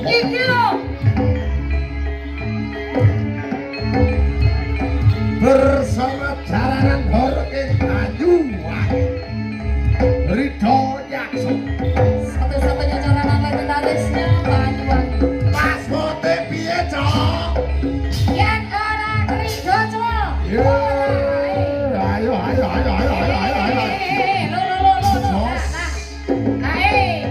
Iki lho. Bersama jalanan horke Banyuwangi Ridho Yakso Satu-satunya jalanan legendarisnya Banyuwangi. Pasporte piye cok? Yen ora Ridho Cok. Ayo ayo ayo ayo ayo ayo ayo Lo. Ae.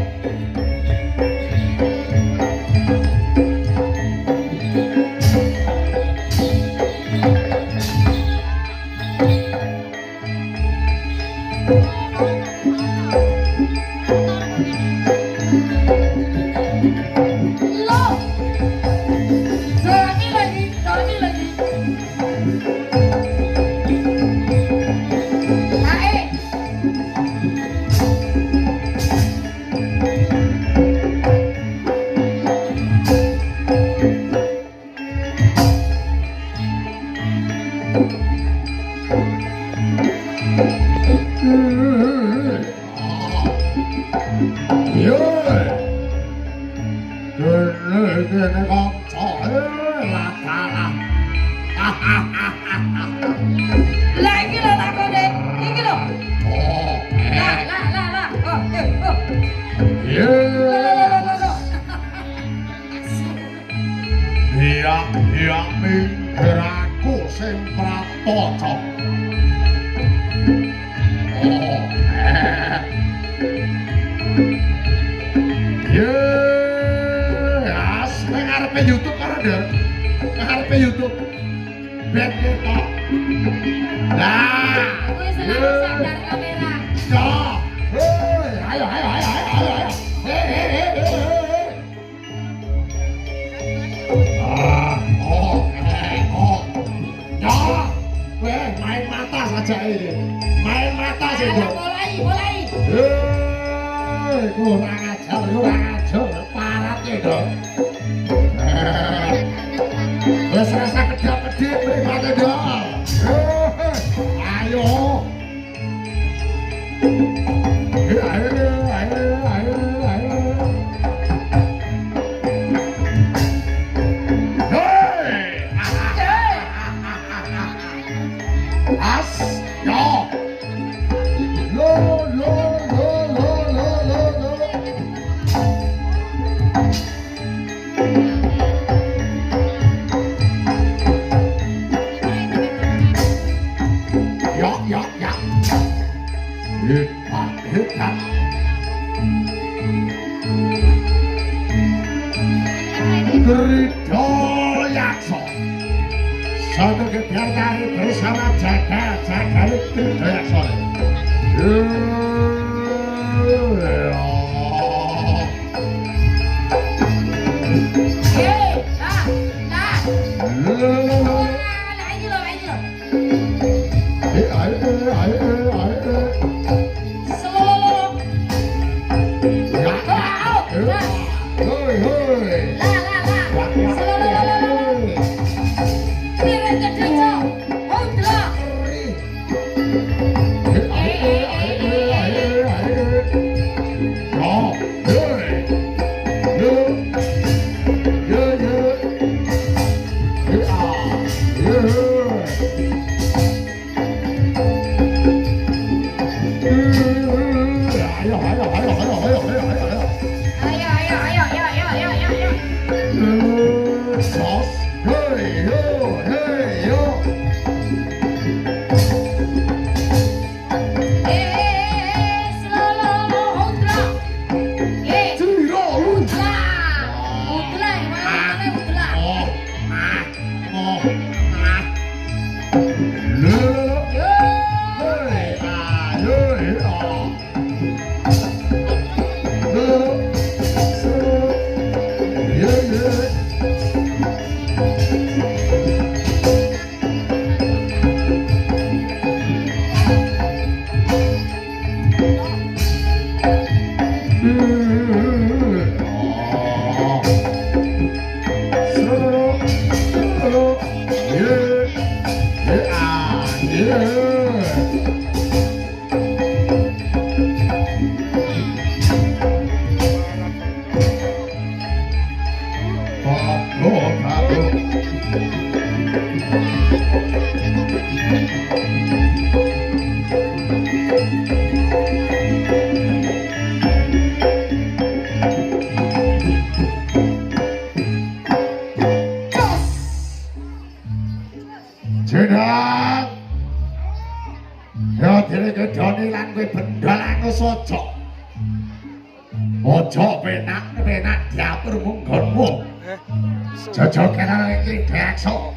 Lo. Doni lagi. Ae. Yo Dene kanca latalah Lah iki lho takone. Iki lho. Oh Lah. Oh. Yo Lo. Iya minggiraku sing pratoco Oh As ngarepe YouTube karo Der. Ngarepe YouTube. Ben ketok. Lah. Kuwi seneng sadar kamera. Ya. Ayo. Ya. Main mata saja ini. Main mata saja. Mulai. Kurang ajar, paratnya dong. Wes rasa kedap-kedip mripate dong. Ayo. Ayo. Hei! As, yo. Lo. Ya. Hebat. Ridho Yakso satu kebiar dari bersama jaga Ridho Yakso saja. Aja penak diatur munggonmu. Jojokeran iki dekso.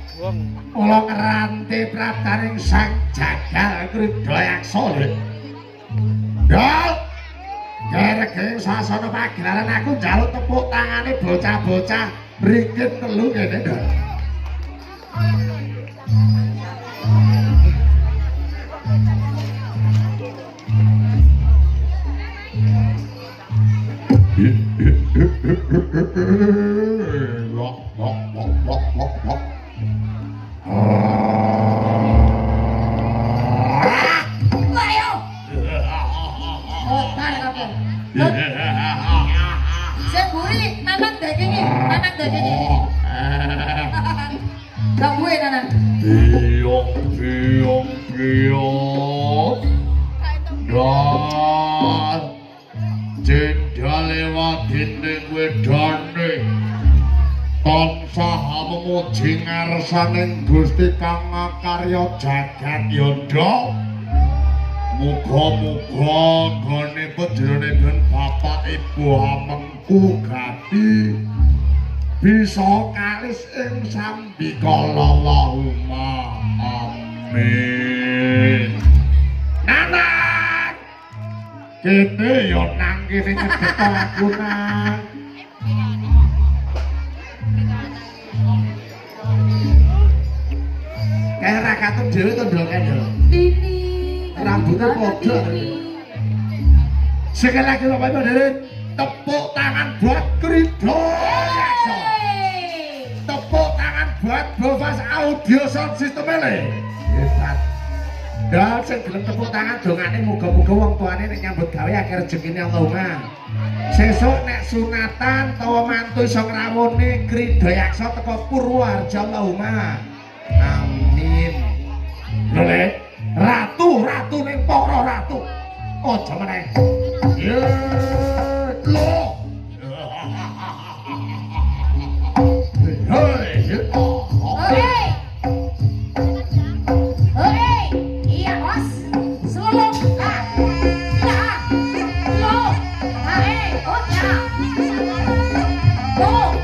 Kula ngranti praptaning sang jagal Kridayaksa lho. Dal. Gara-gara sasana pagelaran aku njaluk tepuk tangane bocah-bocah mrikit telu kene, Dal. Ayo. Oh, tarik oke. Sing buri nanang daginge. Gak buwe nanang. Biong. Dan jendal lewat dinding wedane tansah memuji ngarsaning Gusti Kang Makarya jagat yanda. Muga-muga gone panjenengan bapak ibu amengku gati bisa kalis ing sambikala. Allahumma amin. Nana kene yo nang kene nyedhek aku nang. Kayak rakatmu dhewe to ndolken yo. Ini Rambutnya padha. Sekali lagi Bapak Ibu hadirin, tepuk tangan buat Kridayaksa. Tepuk tangan buat Bovas Audio Sound System ele. Hebat. Dan sing gelem tepuk tangan dongane muga-muga wong tuane nek nyambut gawe akeh rezekine Allahumma. Sesuk nek sunatan utawa mantu iso ngrawuhne Kridayaksa teko Purwoharjo Allahumma. Amin. Lho Le, ratu ning para ratu. Aja meneh. Lho. Hei. Iya bos, seluruh lo, oh ya, lo,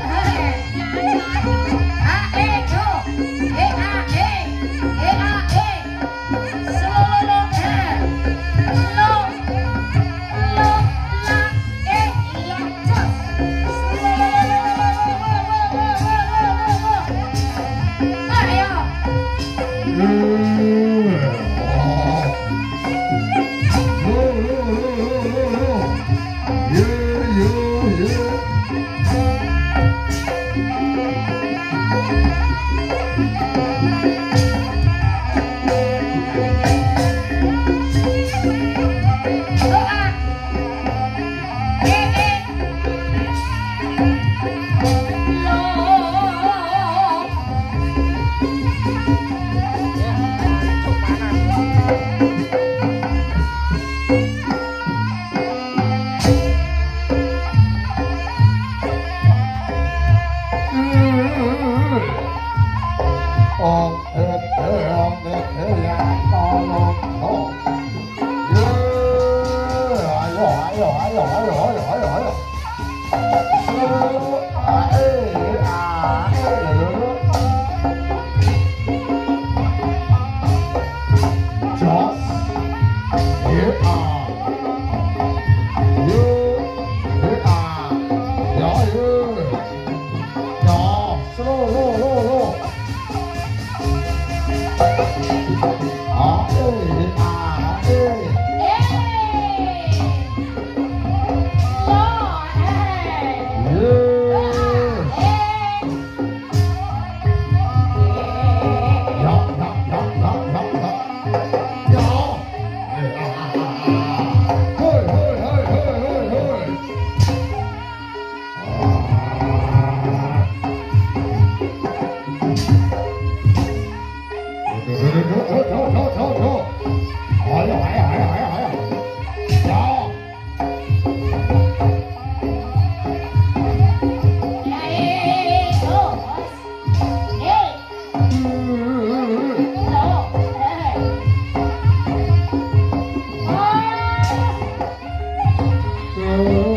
Oh.